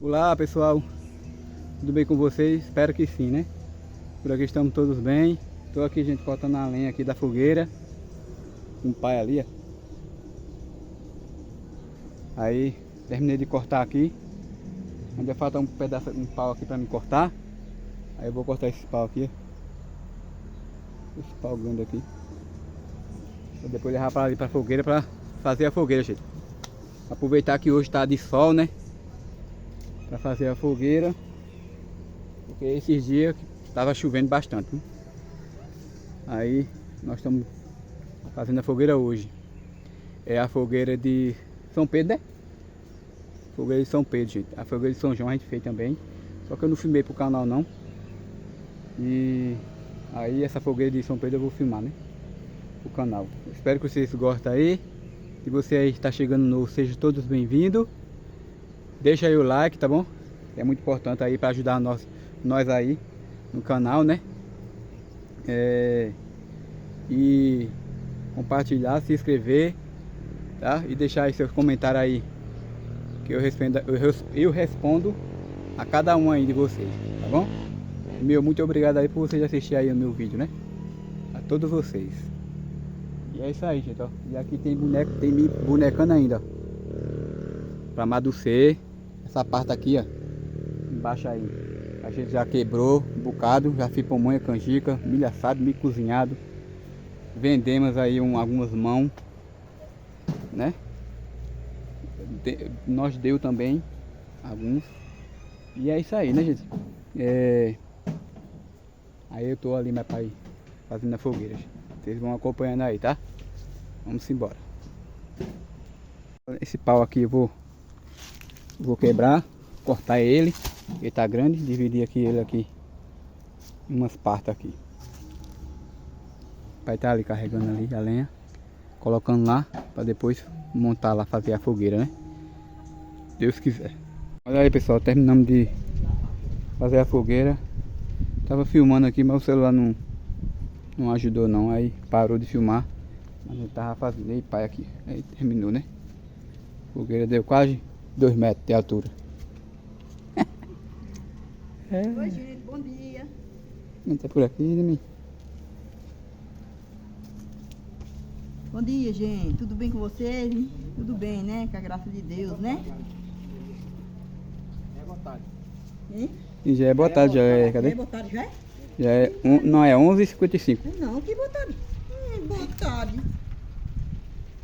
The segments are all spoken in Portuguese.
Olá pessoal, tudo bem com vocês? Espero que sim, né? Por aqui estamos todos bem. Estou aqui, gente, cortando a lenha aqui da fogueira. Um pai ali, ó. Aí terminei de cortar aqui. Ainda falta um pedaço, um pau aqui para me cortar. Aí eu vou cortar esse pau aqui, ó. Esse pau grande aqui. Pra depois levar para ali para a fogueira para fazer a fogueira, gente. Aproveitar que hoje está de sol, né? Para fazer a fogueira. Porque esses dias estava chovendo bastante, né? Aí nós estamos fazendo a fogueira hoje. É a fogueira de São Pedro, né? Fogueira de São Pedro, gente. A fogueira de São João a gente fez também. Só que eu não filmei pro canal não. E aí essa fogueira de São Pedro eu vou filmar, né? O canal. Espero que vocês gostem aí. Se você aí está chegando novo, sejam todos bem-vindos. Deixa aí o like, tá bom? É muito importante aí para ajudar nós aí no canal, né? E compartilhar, se inscrever, tá? E deixar aí seus comentários aí, que eu respondo a cada um aí de vocês, tá bom? Muito obrigado aí por vocês assistirem aí o meu vídeo, né? A todos vocês. E é isso aí, gente, ó. E aqui tem boneco, tem me bonecando ainda, ó. Pra amadurecer. Essa parte aqui, ó, embaixo aí, a gente já quebrou um bocado, já fiz pamonha, canjica, milho assado, milho cozinhado. Vendemos aí algumas mãos, né? Nós deu também alguns. E é isso aí, né, gente? Aí eu tô ali mais pra ir fazendo a fogueira. Vocês vão acompanhando aí, tá? Vamos embora. Esse pau aqui eu vou quebrar, cortar ele tá grande, dividir aqui ele aqui em umas partes aqui. Vai estar ali carregando ali a lenha, colocando lá para depois montar lá, fazer a fogueira, né? Deus quiser. Olha aí, pessoal, terminamos de fazer a fogueira. Tava filmando aqui, mas o celular não ajudou não, aí parou de filmar. A gente tava fazendo aí, pai, aqui, aí terminou, né? A fogueira deu quase 2 metros de altura. Oi, gente, bom dia. Não tá por aqui, né? Bom dia, gente. Tudo bem com vocês? Tudo bem, né? Com a graça de Deus, né? É boa tarde. Hein? E já é boa tarde, já é, Já cadê? é boa tarde, já é? Já é, não é 11h55. Não, que boa tarde. Boa tarde.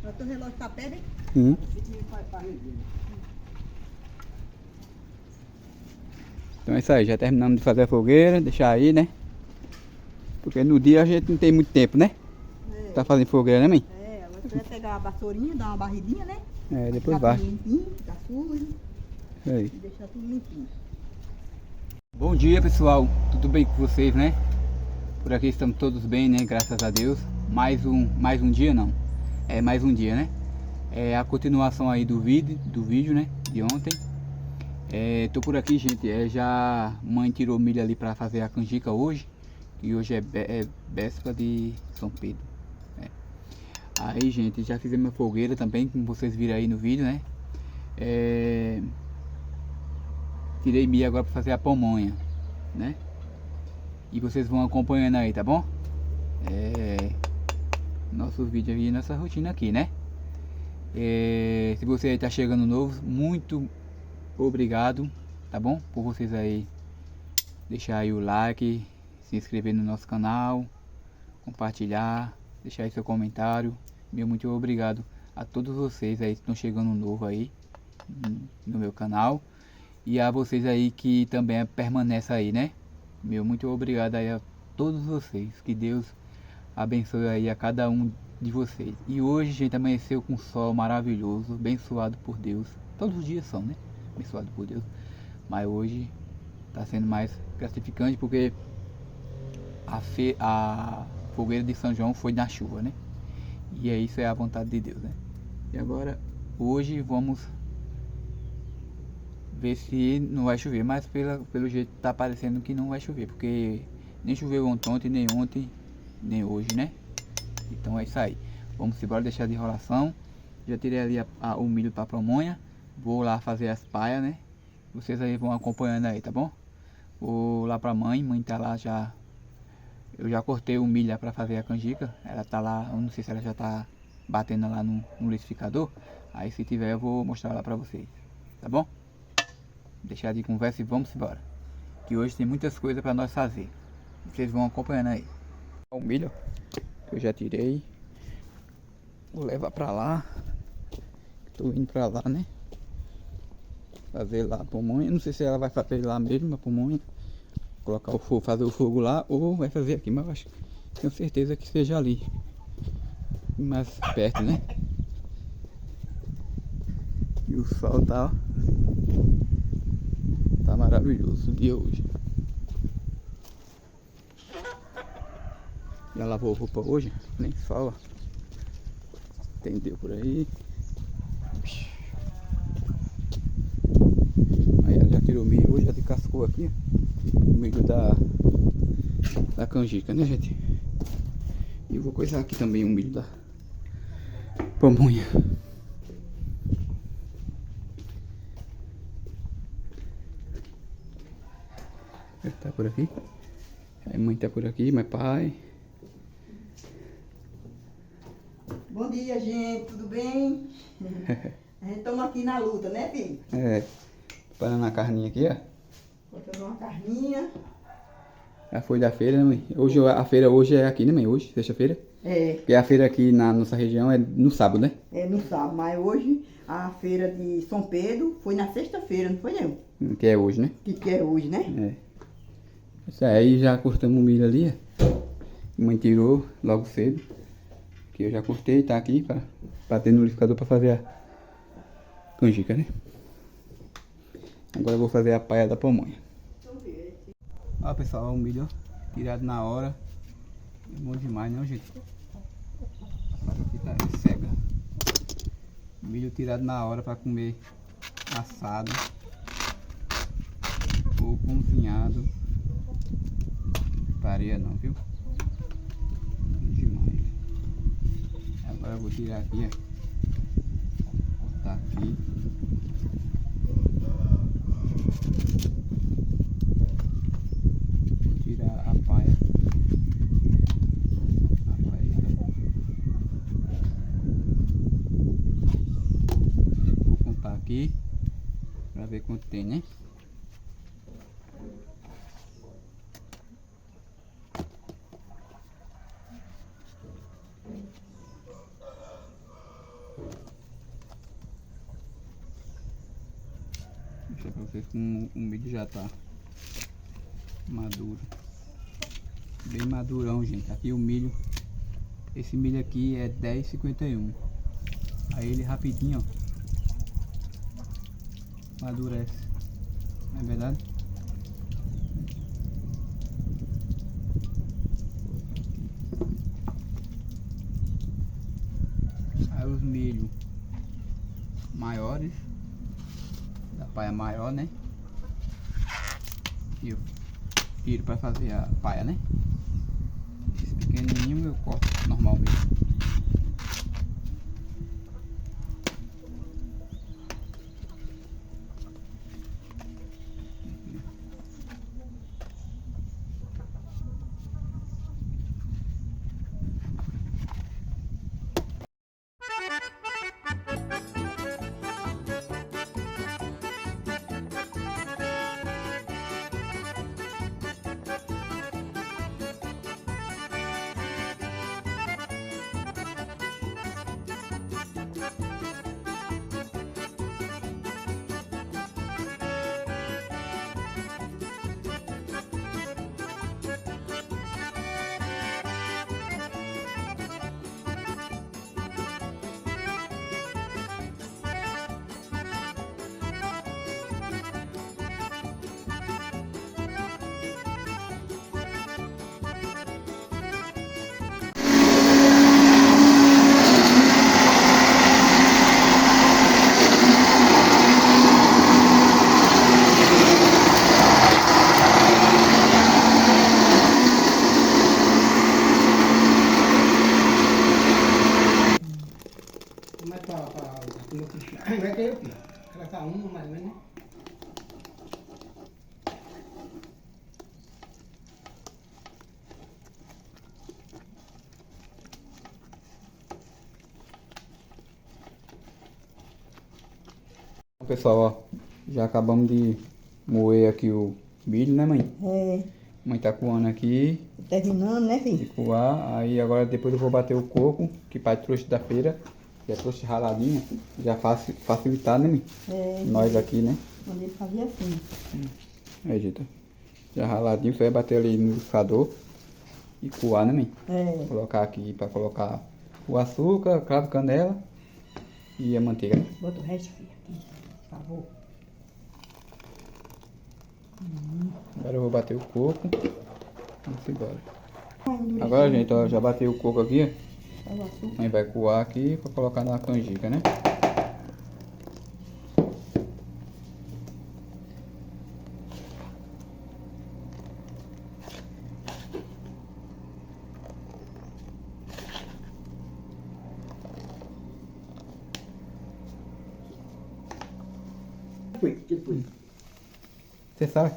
O teu relógio tá perto, hein? Então é isso aí, já terminamos de fazer a fogueira, deixar aí, né? Porque no dia a gente não tem muito tempo, né? Tá fazendo fogueira, né, mãe? Agora você vai pegar a vassourinha, dar uma barridinha, né? Depois Ficar vai. tudo limpinho, ficar sujo. Isso aí. E deixar tudo limpinho. Bom dia, pessoal, tudo bem com vocês, né? Por aqui estamos todos bem, né? Graças a Deus. Mais um dia, não. É mais um dia, né? É a continuação aí do vídeo, né? De ontem. Tô por aqui, gente. Já mãe tirou milho ali para fazer a canjica hoje. E hoje é véspera de São Pedro, né? Aí, gente, já fizemos a fogueira também, como vocês viram aí no vídeo, né? Tirei milho agora para fazer a pamonha, né? E vocês vão acompanhando aí, tá bom? Nosso vídeo aí, nossa rotina aqui, né? Se você aí tá chegando novo, muito obrigado, tá bom? Por vocês aí deixar aí o like, se inscrever no nosso canal, compartilhar, deixar aí seu comentário. Muito obrigado a todos vocês aí que estão chegando novo aí no meu canal. E a vocês aí que também permanecem aí, né? Muito obrigado aí a todos vocês. Que Deus abençoe aí a cada um de vocês. E hoje a gente amanheceu com um sol maravilhoso, abençoado por Deus. Todos os dias são, né? Abençoado por Deus. Mas hoje está sendo mais gratificante porque a fogueira de São João foi na chuva, né? E isso é a vontade de Deus, né? E agora, hoje vamos ver se não vai chover, mas pelo jeito tá parecendo que não vai chover, porque nem choveu ontem, nem hoje, né? Então é isso aí. Vamos embora, deixar de enrolação. Já tirei ali o milho para pamonha. Vou lá fazer as paias, né? Vocês aí vão acompanhando aí, tá bom? Vou lá pra mãe tá lá já. Eu já cortei o milho lá pra fazer a canjica. Ela tá lá, eu não sei se ela já tá batendo lá no liquidificador. Aí se tiver eu vou mostrar lá pra vocês, tá bom? Deixar de conversa e vamos embora. Que hoje tem muitas coisas pra nós fazer. Vocês vão acompanhando aí. O milho que eu já tirei. Vou levar pra lá. Tô indo pra lá, né? Fazer lá a pamonha. Não sei se ela vai fazer lá mesmo a pamonha. Colocar o fogo, fazer o fogo lá ou vai fazer aqui. Mas eu acho, tenho certeza que seja ali. Mais perto, né? E o sol tá, ó, tá maravilhoso o dia hoje. Já lavou roupa hoje? Nem sol, ó. Entendeu por aí? Aí ela já tirou o milho hoje, já descascou aqui, ó, o milho da canjica, né, gente? E eu vou coisar aqui também o milho da pamonha. Ele tá por aqui. A mãe tá por aqui, meu pai. Bom dia, gente, tudo bem? A gente estamos aqui na luta, né, filho? É, preparando a carninha aqui, ó. Botando uma carninha. Já foi da feira, né, mãe? Hoje, a feira hoje é aqui, né, mãe? Hoje, sexta-feira? É, Porque a feira aqui na nossa região é no sábado, né? não sabe, mas hoje a feira de São Pedro foi na sexta-feira, não foi não? Que é hoje, né? Que é hoje, né? É. Isso aí já cortamos o milho ali, ó. A mãe tirou logo cedo. Que eu já cortei, tá aqui pra ter no liquidificador pra fazer a canjica, né? Agora eu vou fazer a paia da pamonha. Ó, pessoal, o milho, ó, tirado na hora. É bom demais, não, gente? A faca aqui tá cega. Milho tirado na hora pra comer assado ou cozinhado. Faria não, viu? Bom demais. Agora eu vou tirar aqui, ó. Cortar aqui. Vou tirar a paia. A paia. Vou contar aqui pra ver quanto tem, né? Mostrar pra vocês como o milho já tá maduro. Bem madurão, gente. Aqui o milho. Esse milho aqui é 10,51. Aí ele rapidinho, ó, amadurece. Não é verdade? Aí os milho maiores, da paia maior, né? E eu tiro pra fazer a paia, né? Esse pequenininho eu corto normal mesmo. Mas pra vai ter o quê? Ela tá uma mais ou menos, né? Pessoal, ó, já acabamos de moer aqui o milho, né, mãe? É, Mãe tá coando aqui, terminando, né, de filho? coar. Aí agora depois eu vou bater o coco, que pai trouxe da feira. Já trouxe raladinho, já facilitar, né, mãe? É, Nós aqui, né? quando ele fazia assim. Aí, gente, já raladinho, você vai bater ali no liquidificador e coar, né, mãe? É, Colocar aqui pra colocar o açúcar, cravo, canela e a manteiga, né? bota o resto, filho, aqui, por favor. Agora eu vou bater o coco. Vamos embora. Vai endurecer. Agora, gente, ó, já batei o coco aqui, ó. Faz o açúcar. Mãe vai coar aqui pra colocar na canjica, né? Depois. Você sabe?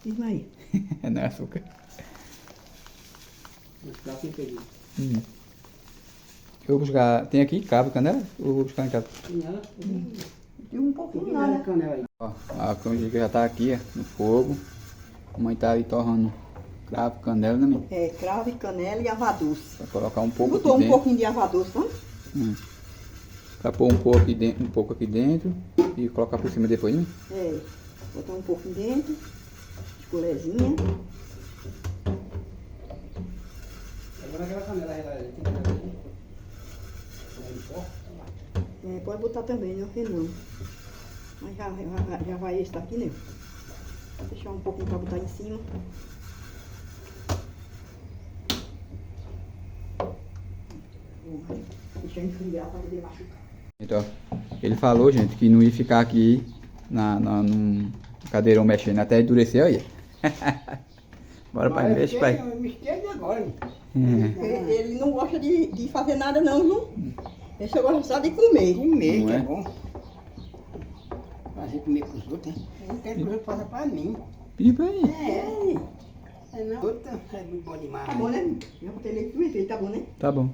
Diz aí. Não é açúcar. Dá sem pedir. Eu vou buscar. Tem aqui cravo e canela? Ou eu vou buscar em casa? Tem um pouquinho nada. Canela aí. Ó, a canjica já tá aqui, ó, no fogo. A mãe tá aí torrando cravo, canela, né, mãe? É, cravo e canela e erva doce. Pra colocar um pouco Botou aqui um dentro. pouquinho de erva doce, não? Pra pôr um pouco aqui dentro e colocar por cima depois, né? É, botar um pouquinho dentro. De colherzinha. Agora aquela canela ela tem que fazer. É, pode botar também, não sei não. Mas já vai esse daqui, né? Vou deixar um pouquinho pra botar em cima. Vou deixar esfriar pra poder machucar. Então, ele falou, gente, que não ia ficar aqui num cadeirão mexendo até endurecer, olha. Bora, pai, mexe, pai. Eu me esqueci agora. Ele não gosta de fazer nada não, viu? Ele só gosta só de comer. Comer, Não que é? é bom. Fazer comer pros outros, né? Eu não quero que os outros façam pra mim. Pedi pra ele. É não. Outra é muito bom demais. Tá bom, né? Eu botei leite no enfeite, tá bom, né? Tá bom.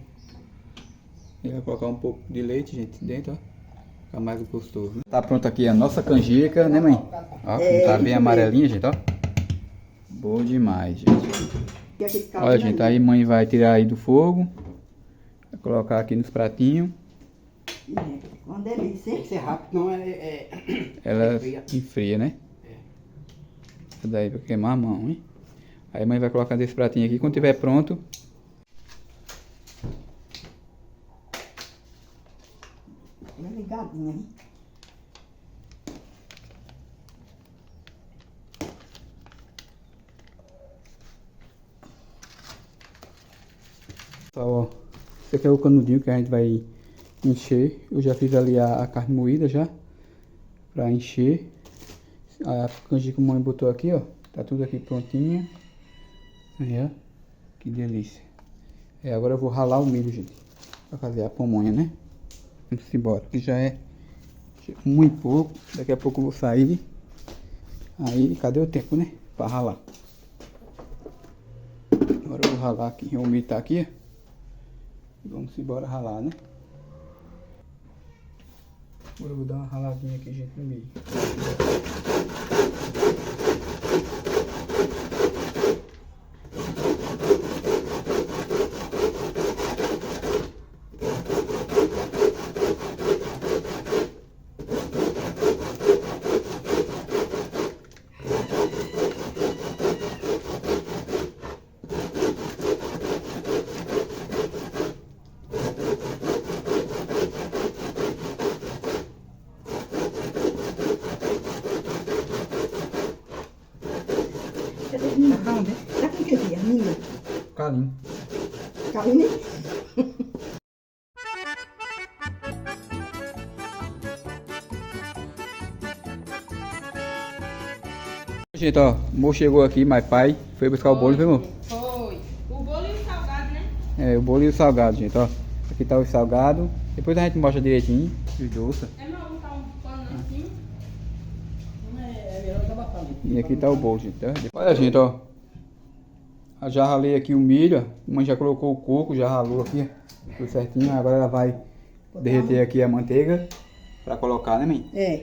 Ele vai colocar um pouco de leite, gente, dentro, ó. Ficar mais gostoso. Né? Tá pronto aqui a nossa canjica, né, mãe? Ó, como tá bem amarelinha, gente, ó. Boa demais, gente. E aquele caldo, Olha, né? gente, aí mãe vai tirar aí do fogo. Vai colocar aqui nos pratinhos. Uma delícia, Tem hein? que ser rápido, não é. Ela Esfria. enfria, né? É. Essa daí vai queimar a mão, hein? Aí mãe vai colocar nesse pratinho aqui. Quando tiver pronto, Ela é ligadinha, hein? pessoal, ó. Esse aqui é o canudinho que a gente vai encher. Eu já fiz ali a carne moída já. Pra encher. A canjica que a mãe botou aqui, ó. Tá tudo aqui prontinho. Aí, ó. Que delícia. Agora eu vou ralar o milho, gente. Pra fazer a pamonha, né? Vamos embora. Que já é muito pouco. Daqui a pouco eu vou sair. Aí, cadê o tempo, né? Pra ralar. Agora eu vou ralar aqui. O milho tá aqui, ó. Vamos embora ralar, né? Agora eu vou dar uma raladinha aqui, gente, no milho. Cadê a minha? Tá com o que, filha? Minha? Calinho. Carne? Gente, ó, o Mo chegou aqui, mas pai foi buscar o bolo, viu, amor? Foi. O bolo e o salgado, né? O bolo e o salgado, gente, ó. Aqui tá o salgado. Depois a gente mostra direitinho os doces. É melhor botar um pano em cima. É melhor dar batata. E aqui tá o bolo, gente. Tá? Olha, gente, ó. Eu já ralei aqui o milho, ó. A mãe já colocou o coco, já ralou aqui, ó. Tudo certinho. Agora ela vai derreter aqui a manteiga pra colocar, né, mãe? É.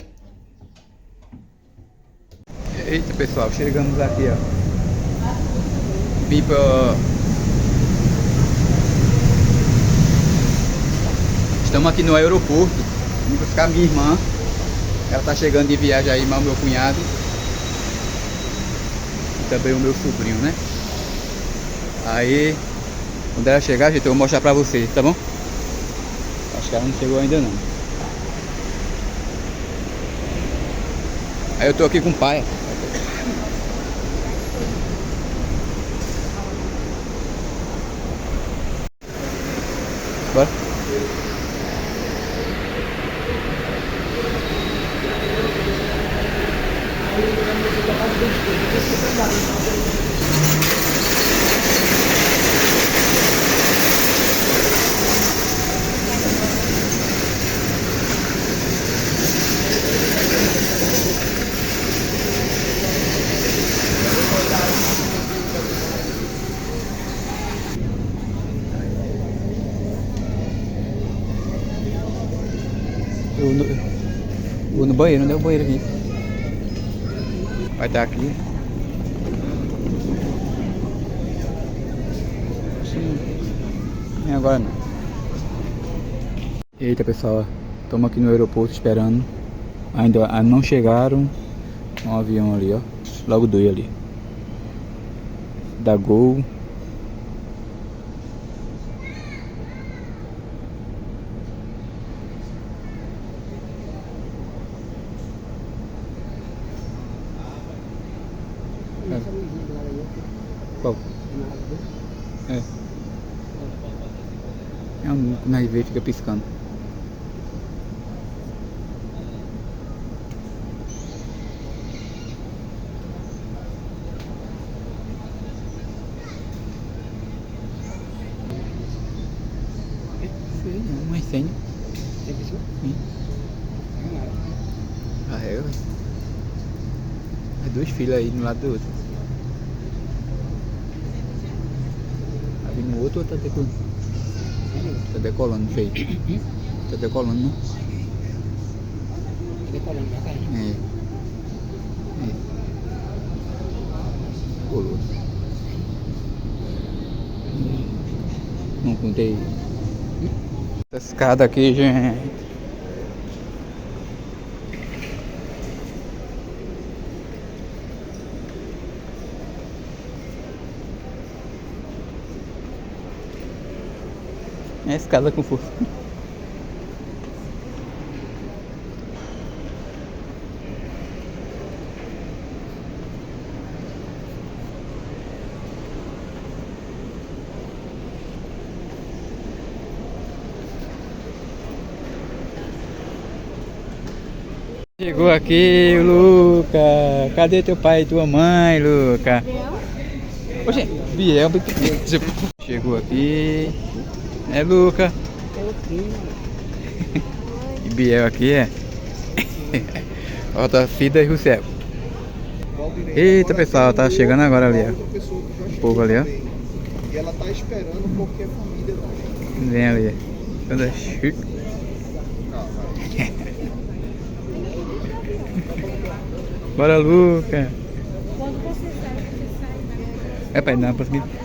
Eita pessoal, chegamos aqui, ó. Vim pra... Estamos aqui no aeroporto. Vim buscar minha irmã. Ela tá chegando de viagem aí, mas o meu cunhado. E também o meu sobrinho, né? Aí, quando ela chegar, gente, eu vou mostrar pra vocês, tá bom? Acho que ela não chegou ainda não. Aí eu tô aqui com o pai. Bora. Eu vou no banheiro, onde é o banheiro aqui? Vai estar aqui. Nem agora não. Eita pessoal, estamos aqui no aeroporto esperando. Ainda não chegaram. Um avião ali, ó. Logo dois ali. Da Gol. Qual? É. É um nós vê, fica piscando. Sei não, mas tem. Sim. Ah, é, ué. É dois filhos aí, um lado do outro. Ali no outro tá decolando? Tá decolando, não sei. Tá decolando, não? Decolando pra cá. É. Colou. Não contei. Essa escada aqui, gente. É escada com força. Chegou aqui, Luca. Cadê teu pai e tua mãe, Luca? Oxê, Biel. Chegou aqui. É, Luca. E Biel aqui é. Falta Cida e Rousseff. Eita pessoal, tá chegando agora ali, ó. O povo ali, ó. E ela tá esperando porque a família tá. Vem ali. Toda chique. Bora, Luca. Quando você sai, É pra ir dar uma possibilidade.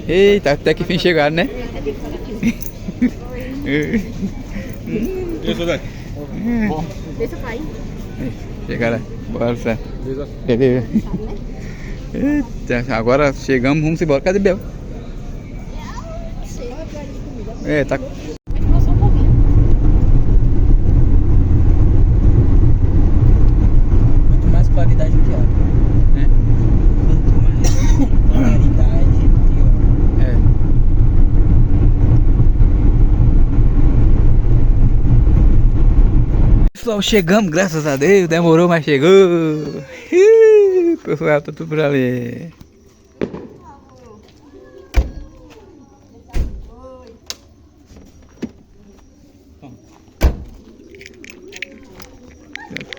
Eita, até que fim chegaram, né? Deixa eu ver. Deixa eu cair. Chegaram. Bora, Luciano. Beleza. Eita, agora chegamos, vamos embora. Cadê Bel? É, tá. Só um pouquinho. Quanto mais claridade, pior. Né? Quanto mais claridade, pior. É. Pessoal, chegamos, graças a Deus. Demorou, mas chegou. Pessoal, tá tudo por ali.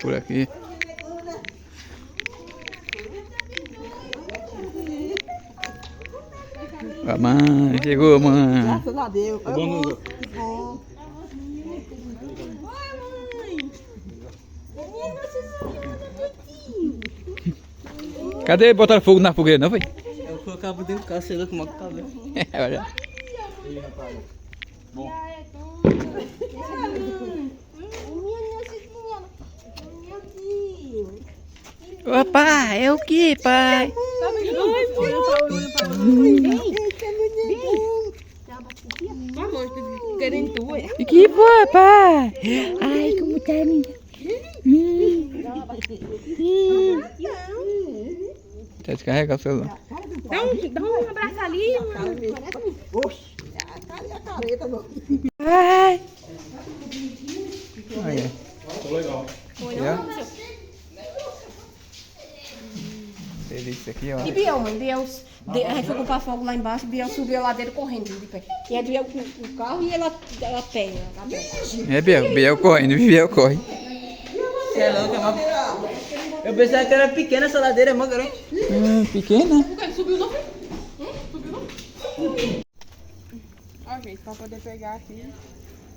Por aqui. A mãe, chegou, mãe. Graças a Deus. Bom, Bom. Cadê botar fogo na fogueira, não foi? Eu colocava dentro do carro, sei lá como é que tá vendo. Olha. Ô pai, é o que, pai? E que foi, pai? Ai, como tá linda. Tá descarregando o celular. Dá um abraço ali. Ai. Olha. Legal. Delícia aqui, ó. E Biel, mãe, a gente foi comprar fogo lá embaixo, Biel subiu a ladeira correndo de pé. E a Biel com o carro e ela a pé. É Biel correndo, Biel corre. Você é louco, é mó... Eu pensava que era pequena essa ladeira, é mó grande. Pequena. Subiu não? Subiu não? Ó, gente, pra poder pegar aqui.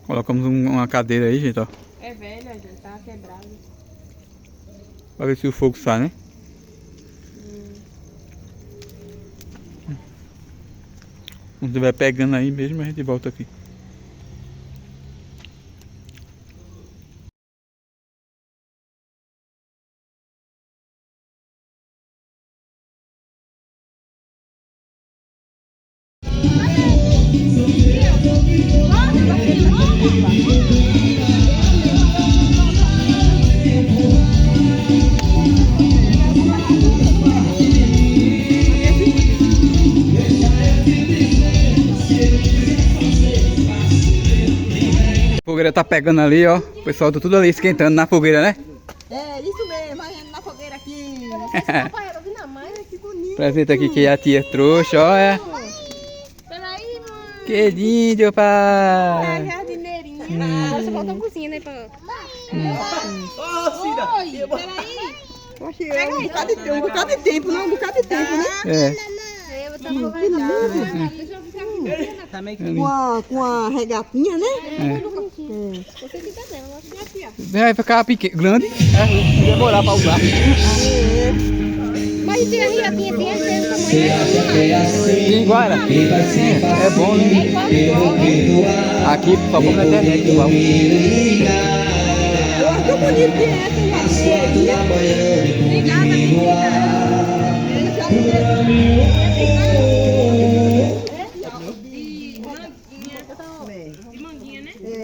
Colocamos uma cadeira aí, gente, ó. É velha, gente, tá quebrado. Pra ver se o fogo sai, né? Quando estiver pegando aí mesmo, a gente volta aqui. A fogueira tá pegando ali, ó. O pessoal tá tudo ali esquentando na fogueira, né? É, isso mesmo, aí na fogueira aqui. Presente aqui que a tia trouxe, ó. É. Peraí, mãe. Que lindo, pai. Jardineirinha. Agora só falta a cozinha, né? Pra... Ô, Cida! Oi, peraí. Poxa, é um bocado de tempo, não? Um bocado de tempo, né? É. Eu vou estar conversando. Deixa eu ficar com Tá meio que... Com a regatinha, né? você que tá dando. Acho que é aqui, ó. Vai ficar pequeno, grande. demorar pra usar. Mas tem a riadinha, tem esse tamanho. Sim, Guara. É bom, né? Aqui, por favor, na internet, igual. Olha que bonito que é essa Obrigada,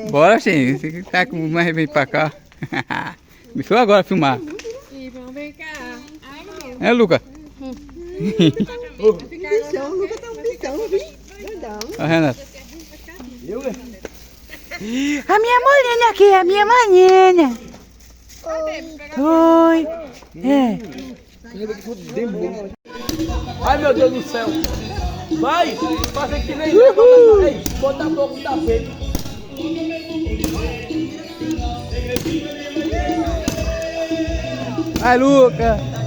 Bora, sim. Você tá com mais vem pra cá. Começou agora a filmar. E vamos ver cá. Ai, meu. É, Luca? bichão, nunca tem um bichão, viu? Doidão. Ó, Renato. Eu, velho? A minha morena aqui, a minha morena. Oi. É. Ai, meu Deus do céu! Vai! Faça que nem eu! Bota fogo no tapete! Vai, Luca.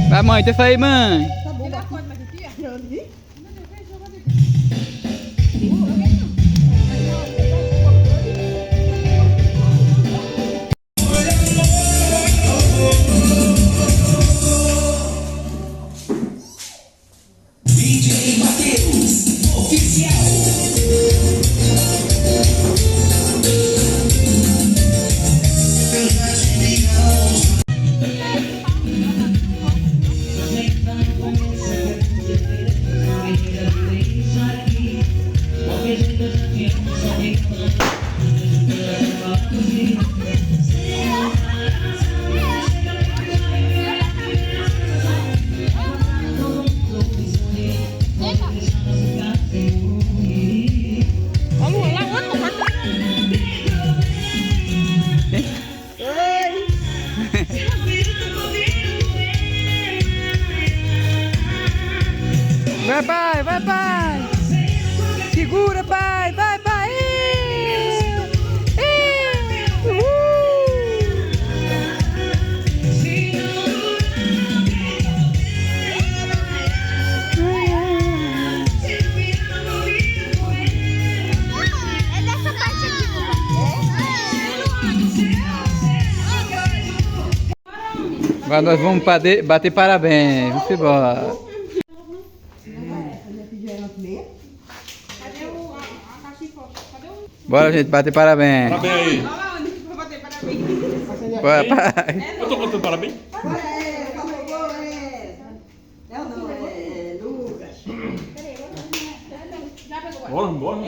Vai, mãe, deixa aí, mãe. pai! Segura, pai! Vai, pai! É dessa parte aqui. Agora nós vamos bater parabéns. Vamos embora. Bora, gente, bater parabéns. Parabéns aí. Bora, pai. Eu tô cantando parabéns. Bora, bora.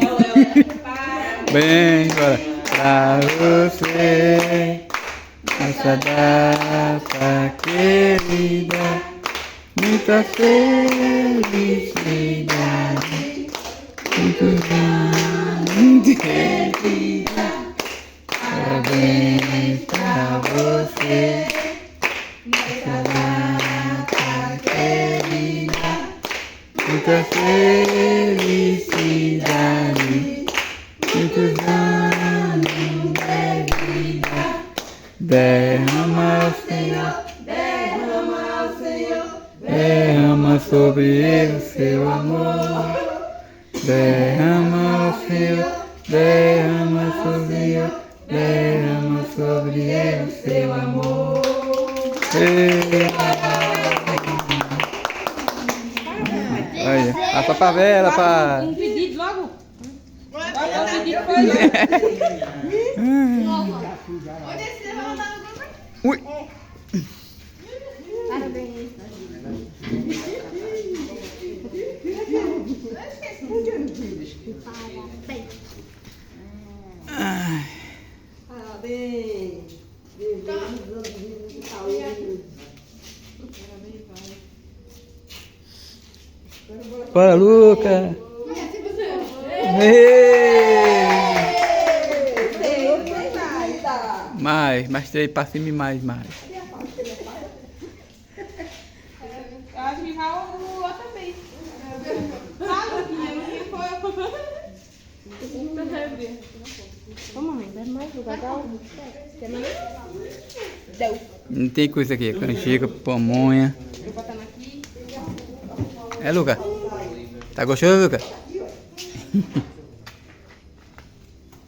Bem, bora. Pra você, essa data querida, muita felicidade, muitos anos de vida. Parabéns pra você, essa data querida, muita felicidade, muitos anos de vida. Derrama, Senhor, derrama sobre ele o seu amor. Derrama, Senhor, derrama sobre ele, derrama sobre ele o seu amor. Olha, passa pra vela, pai. Um pedido logo. Olha, o pedido foi. Ui. Parabéns. Ai. Parabéns. Saúde. Bora, Luca. Mais 3 pra cima e mais. Eu acho que vai o outro também. Ô mãe, dá mais lugar, dá um. Quer mais? Deu. Não tem coisa aqui, canjica, pamonha. Vou botando aqui. É, Luca? Tá gostoso, Luca?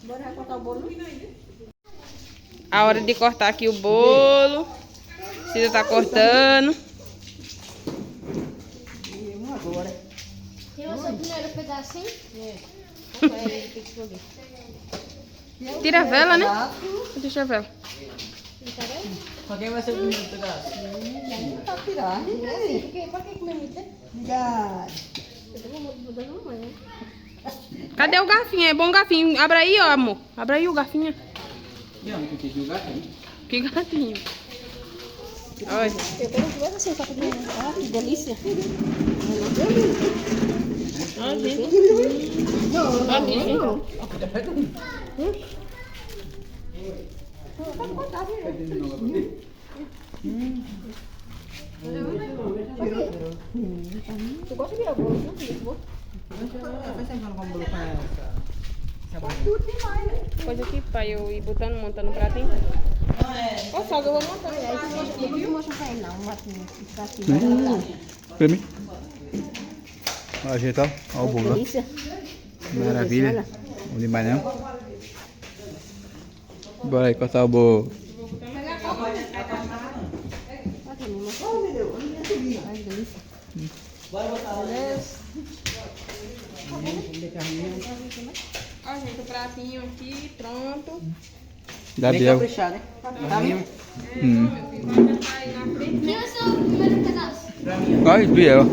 Bora cortar o bolo. A hora de cortar aqui o bolo. Cida tá cortando. Eu sou o primeiro pedacinho. Tira a vela, né? Deixa a vela. Quem vai ser o primeiro pedaço? Pra tirar. Por que comer muito? Obrigado. Cadê o garfinho? É bom garfinho. Abra aí, ó, amor. Abra aí o garfinho. Que gatinho. Olha. Eu quero que você só comer. Ah, que delícia. Tu gosta de virar bolo, não? Coisa aqui pra eu ir botando, montando o pratinho. Ô, sogra, eu vou montando. Não mostra pra ele, não. Tá aqui. Pra mim. Olha, gente, ó. Olha o bolo, ó. Delícia. Maravilha. Bom demais, não? Bora aí cortar o bolo. Ó, gente, o pratinho aqui, pronto. Da Biel. Caprichar, né? Quem vai ser o primeiro pedaço? Olha, Biel.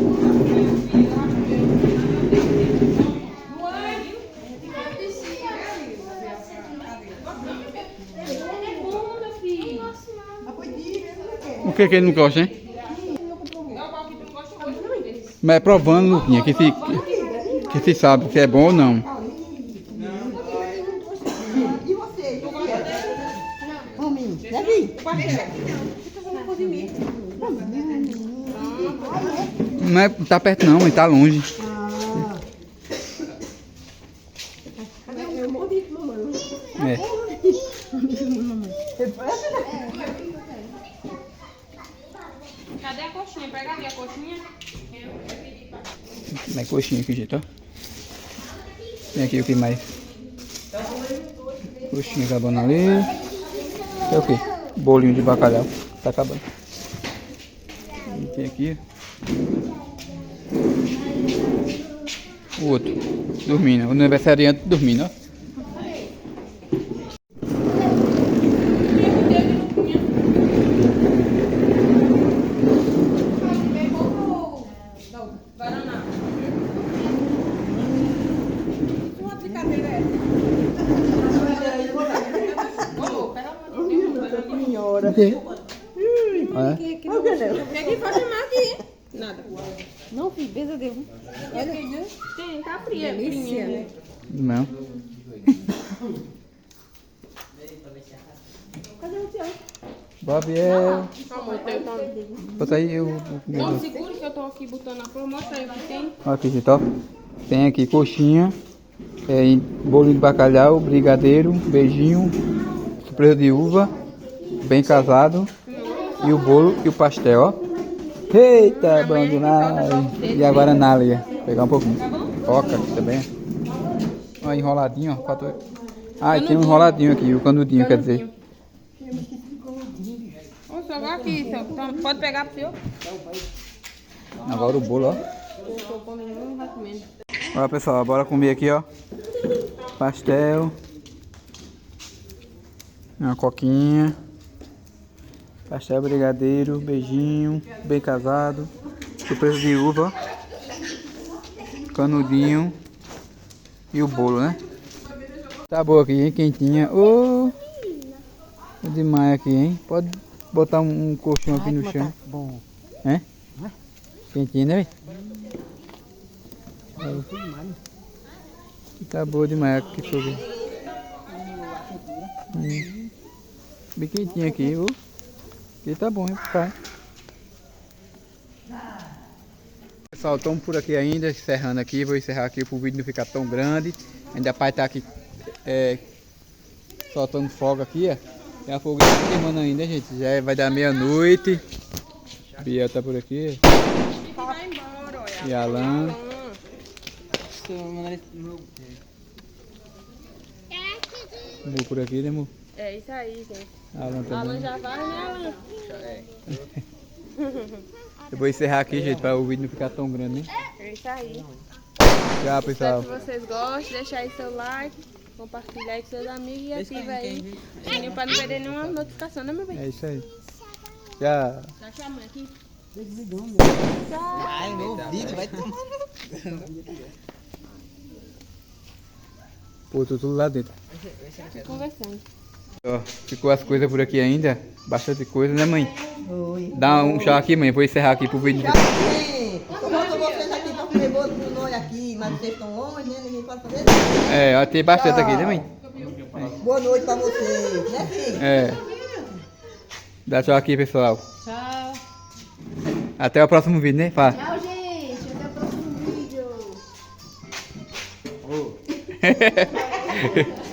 O que ele não gosta, hein? Mas é provando, Luquinha, que se sabe se é bom ou não. E você? Homem, Davi? Não é, tá perto não, mas tá longe. morri com mamãe. É. Cadê a coxinha? Pega ali a coxinha. Mais coxinha aqui, gente, ó. Tem aqui o que mais? Coxinha acabando ali. É o que? Bolinho de bacalhau. Tá acabando. E tem aqui. O outro. Dormindo. O aniversariante dormindo, ó. Olha. O que que vai chamar aqui? Nada. Não, filho, beijo Deus. Olha. Tem, tá fria. Delícia. Não. Cadê o teu? Gabriel. Amor, tem então. Bota aí o Não, segura que eu tô aqui botando a flor. Mostra aí o que tem. Olha aqui, gente, ó. Tem aqui coxinha, bolinho de bacalhau, brigadeiro, beijinho, surpresa de uva, bem casado, e o bolo e o pastel, ó. Eita, bom demais! E a guaranália. Vou pegar um pouquinho. Coca aqui também. Ó, enroladinho, ó. Faltou... Ah, e tem um enroladinho aqui, o canudinho, quer dizer. Ô, só vai aqui. Pode pegar pro seu? Agora o bolo, ó. Eu tô comendo, não vai comendo. Olha, pessoal, bora comer aqui, ó. Pastel. Uma coquinha. Pastel, brigadeiro, beijinho, bem casado. Surpresa de uva, ó. Canudinho. E o bolo, né? Tá boa aqui, hein? Quentinha. Ô! Oh, demais aqui, hein? Pode botar um colchão aqui no chão. Bom. É? Quentinho, né? Tá boa demais aqui, fogo. Bem quentinho aqui, viu? E tá bom, hein, pai? Pessoal, estamos por aqui ainda, encerrando aqui. Vou encerrar aqui para o vídeo não ficar tão grande. Ainda o pai tá aqui soltando fogo aqui, ó. Tem a fogueira queimando ainda, gente. Já vai dar meia-noite. Bia tá por aqui. Vai embora, olha. E Alan. Mu por aqui, né, Mu? É isso aí, gente. Alan também. Alan já vai, né, Alan? Eu vou encerrar aqui, gente, para o vídeo não ficar tão grande, né? É isso aí. Tchau, Espero pessoal. que vocês gostem. Deixa aí seu like, compartilhar aí com seus amigos e ativa aí o sininho pra não perder nenhuma notificação, né, meu bem? É isso aí. Tchau. Tchau, tchau, mãe, aqui. Ai, meu vídeo vai tomar. Pô, tô tudo lá dentro. Tô conversando. Ó, ficou as coisas por aqui ainda. Bastante coisa, né, mãe? Oi. Dá um tchau aqui, mãe. Vou encerrar aqui pro vídeo. Só falta vocês aqui pra comer bolo com nós aqui, mas vocês estão longe, né? Ninguém pode fazer nada. É, ó, tem bastante aqui, né, mãe? Boa noite pra vocês, né, filho? É. Dá tchau aqui, pessoal. Tchau. Até o próximo vídeo, né? Fala. Tchau, gente. Até o próximo vídeo.